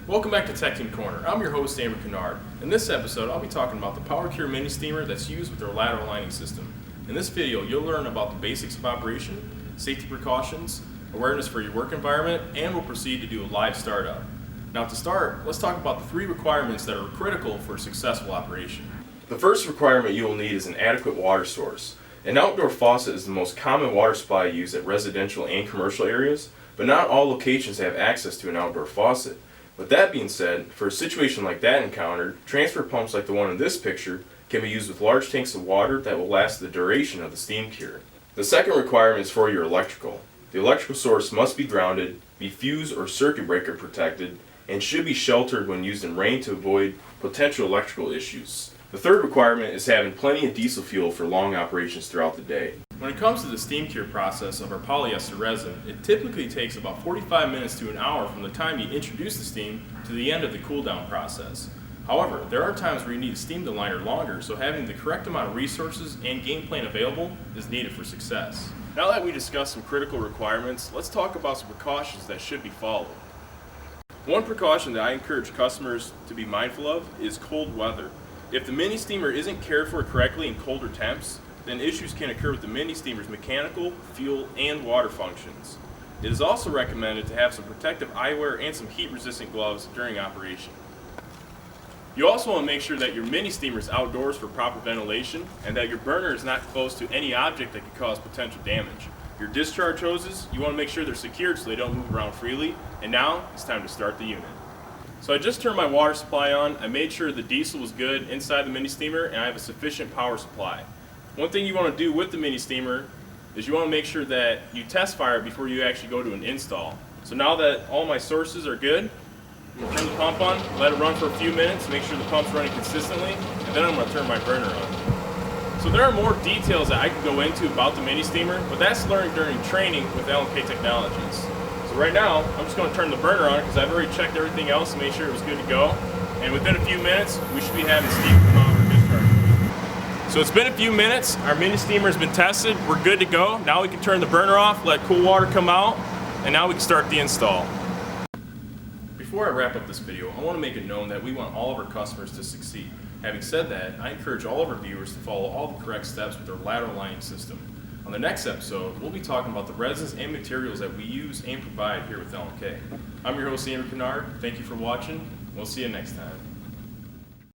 Welcome back to Tech Team Corner. I'm your host, Andy Kennard. In this episode, I'll be talking about the PowerCure mini steamer that's used with their lateral lining system. In this video, you'll learn about the basics of operation, safety precautions, awareness for your work environment, and we'll proceed to do a live startup. Now to start, let's talk about the 3 requirements that are critical for a successful operation. The first requirement you will need is an adequate water source. An outdoor faucet is the most common water supply used at residential and commercial areas, but not all locations have access to an outdoor faucet. With that being said, for a situation like that encountered, transfer pumps like the one in this picture can be used with large tanks of water that will last the duration of the steam cure. The second requirement is for your electrical. The electrical source must be grounded, be fuse or circuit breaker protected, and should be sheltered when used in rain to avoid potential electrical issues. The third requirement is having plenty of diesel fuel for long operations throughout the day. When it comes to the steam cure process of our polyester resin, it typically takes about 45 minutes to an hour from the time you introduce the steam to the end of the cool down process. However, there are times where you need to steam the liner longer, so having the correct amount of resources and game plan available is needed for success. Now that we discussed some critical requirements, let's talk about some precautions that should be followed. One precaution that I encourage customers to be mindful of is cold weather. If the mini steamer isn't cared for correctly in colder temps, then issues can occur with the mini steamer's mechanical, fuel, and water functions. It is also recommended to have some protective eyewear and some heat-resistant gloves during operation. You also want to make sure that your mini steamer is outdoors for proper ventilation and that your burner is not close to any object that could cause potential damage. Your discharge hoses, you want to make sure they're secured so they don't move around freely. And now it's time to start the unit. So I just turned my water supply on. I made sure the diesel was good inside the mini steamer and I have a sufficient power supply. One thing you want to do with the mini steamer is you want to make sure that you test fire it before you actually go to an install. So now that all my sources are good, I'm going to turn the pump on, let it run for a few minutes, make sure the pump's running consistently, and then I'm going to turn my burner on. So there are more details that I can go into about the mini steamer, but that's learned during training with LMK Technologies. So right now, I'm just going to turn the burner on because I've already checked everything else to make sure it was good to go. And within a few minutes, we should be having steam come out of our discharge. So it's been a few minutes, our mini steamer has been tested, we're good to go. Now we can turn the burner off, let cool water come out, and now we can start the install. Before I wrap up this video, I want to make it known that we want all of our customers to succeed. Having said that, I encourage all of our viewers to follow all the correct steps with our lateral lining system. On the next episode, we'll be talking about the resins and materials that we use and provide here with LMK. I'm your host, Andy Kennard. Thank you for watching. We'll see you next time.